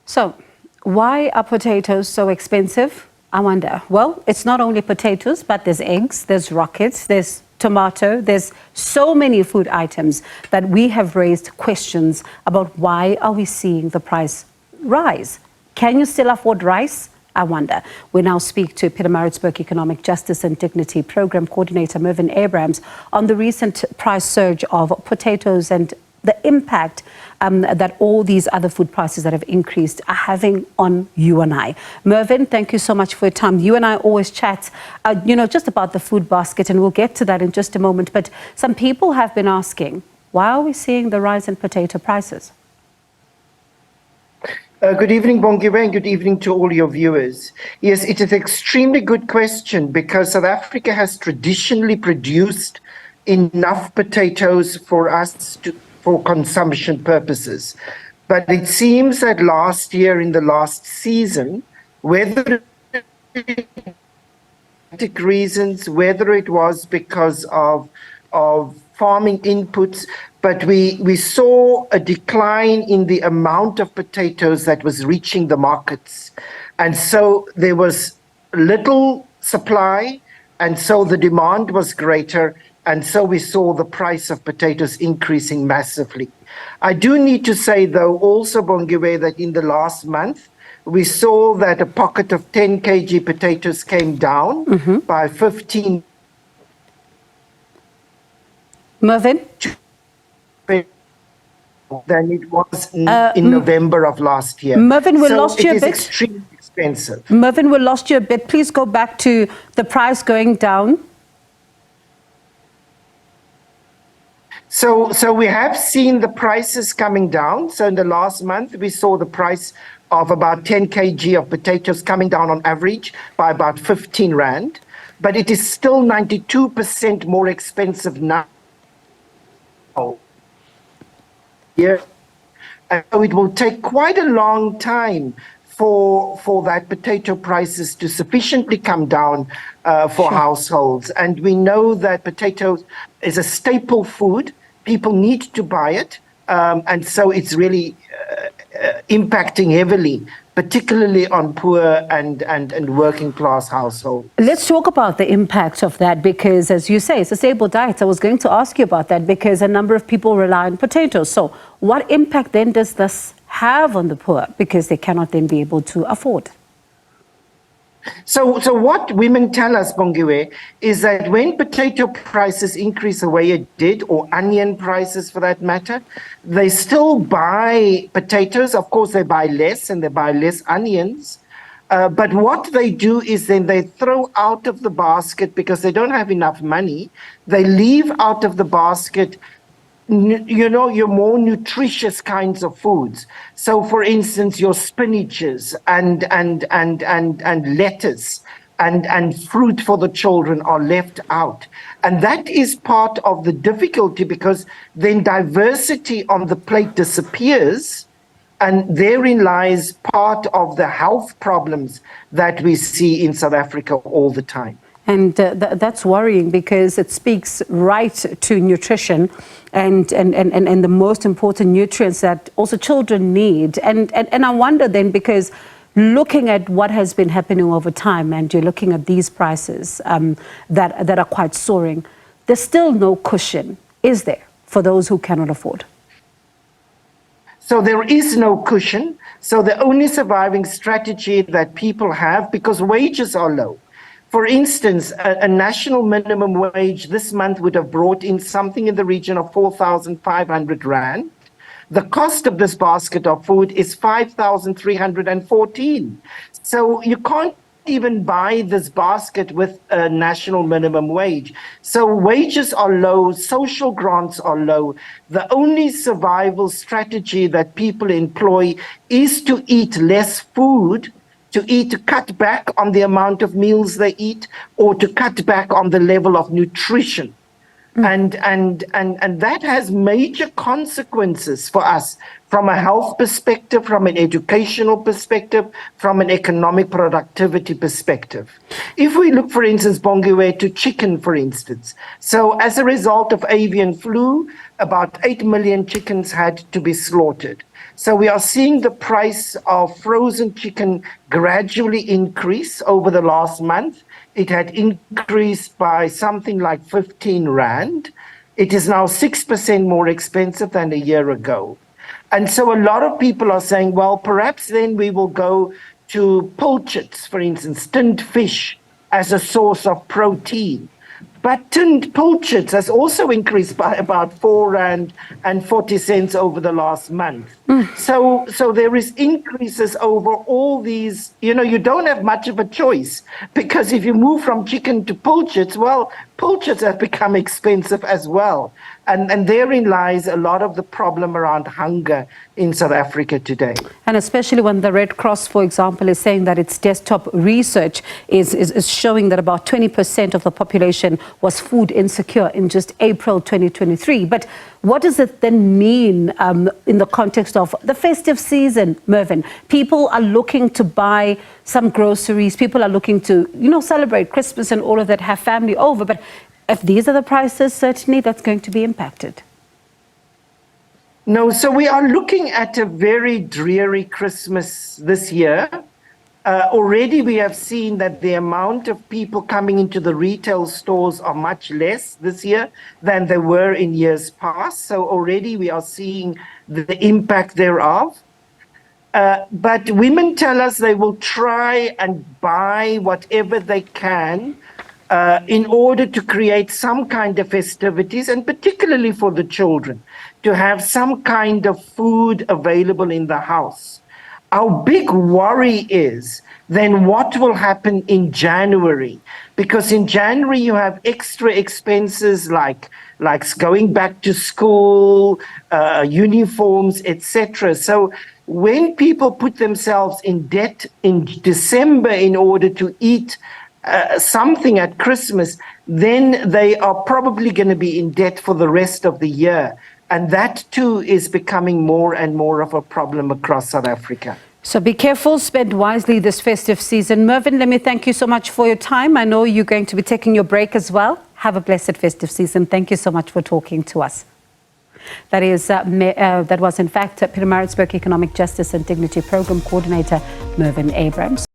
So, why are potatoes so expensive? I wonder. Well, it's not only potatoes, but there's eggs, there's rockets, there's tomato, there's so many food items that we have raised questions about why are we seeing the price rise? Can you still afford rice? I wonder. We now speak to Pietermaritzburg Economic Justice and Dignity Program Coordinator Mervyn Abrahams on the recent price surge of potatoes and the impact that all these other food prices that have increased are having on you and I. Mervyn, thank you so much for your time. You and I always chat, just about the food basket, and we'll get to that in just a moment. But some people have been asking, why are we seeing the rise in potato prices? Good evening, Bongiwe, and good evening to all your viewers. Yes, it is an extremely good question because South Africa has traditionally produced enough potatoes for us for consumption purposes. But it seems that last year, in the last season, whether reasons, whether it was because of farming inputs, but we saw a decline in the amount of potatoes that was reaching the markets. And so there was little supply, and so the demand was greater, and so we saw the price of potatoes increasing massively. I do need to say, though, also, Bongiwe, that in the last month, we saw that a pocket of 10 kg potatoes came down by 15. Mervyn? Than it was in November of last year. Mervyn, we lost you a bit. It is extremely expensive. Mervyn, we lost you a bit. Please go back to the price going down. So we have seen the prices coming down. So in the last month, we saw the price of about 10 kg of potatoes coming down on average by about 15 Rand. But it is still 92% more expensive now. Yeah. And so it will take quite a long time for that potato prices to sufficiently come down for households. And we know that potatoes is a staple food. People need to buy it. And so it's really impacting heavily, particularly on poor and working class households. Let's talk about the impact of that because, as you say, it's a staple diet. I was going to ask you about that because a number of people rely on potatoes. So what impact then does this have on the poor because they cannot then be able to afford? So what women tell us, Bongiwe, is that when potato prices increase the way it did, or onion prices for that matter, they still buy potatoes. Of course, they buy less and they buy less onions. But what they do is then they throw out of the basket because they don't have enough money. They leave out of the basket your more nutritious kinds of foods. So, for instance, your spinaches and lettuce and fruit for the children are left out. And that is part of the difficulty because then diversity on the plate disappears. And therein lies part of the health problems that we see in South Africa all the time. And that's worrying because it speaks right to nutrition and the most important nutrients that also children need. And I wonder then, because looking at what has been happening over time and you're looking at these prices that are quite soaring, there's still no cushion, is there, for those who cannot afford? So there is no cushion. So the only surviving strategy that people have, because wages are low. For instance, a national minimum wage this month would have brought in something in the region of 4,500 Rand. The cost of this basket of food is 5,314. So you can't even buy this basket with a national minimum wage. So wages are low, social grants are low. The only survival strategy that people employ is to eat less food, to cut back on the amount of meals they eat, or to cut back on the level of nutrition. And that has major consequences for us from a health perspective, from an educational perspective, from an economic productivity perspective. If we look, for instance, Bongiwe, to chicken, for instance. So as a result of avian flu, about 8 million chickens had to be slaughtered. So we are seeing the price of frozen chicken gradually increase over the last month. It had increased by something like 15 Rand. It is now 6% more expensive than a year ago. And so a lot of people are saying, well, perhaps then we will go to pilchards, for instance, tinned fish as a source of protein. But tinned pilchards has also increased by about 4 Rand and 40 cents over the last month. So there is increases over all these, you don't have much of a choice, because if you move from chicken to pilchards, well, pilchards have become expensive as well. And therein lies a lot of the problem around hunger in South Africa today. And especially when the Red Cross, for example, is saying that its desktop research is showing that about 20% of the population was food insecure in just April 2023. But what does it then mean in the context of the festive season, Mervyn? People are looking to buy some groceries. People are looking to, celebrate Christmas and all of that, have family over. But if these are the prices, certainly that's going to be impacted. No, so we are looking at a very dreary Christmas this year. Already we have seen that the amount of people coming into the retail stores are much less this year than they were in years past. So already we are seeing the impact thereof. But women tell us they will try and buy whatever they can in order to create some kind of festivities, and particularly for the children, to have some kind of food available in the house. Our big worry is then what will happen in January, because in January you have extra expenses like going back to school, uniforms, etc. So when people put themselves in debt in December in order to eat something at Christmas, then they are probably going to be in debt for the rest of the year. And that too is becoming more and more of a problem across South Africa. So be careful, spend wisely this festive season. Mervyn, let me thank you so much for your time. I know you're going to be taking your break as well. Have a blessed festive season. Thank you so much for talking to us. That was in fact Pietermaritzburg Economic Justice and Dignity Program Coordinator Mervyn Abrahams.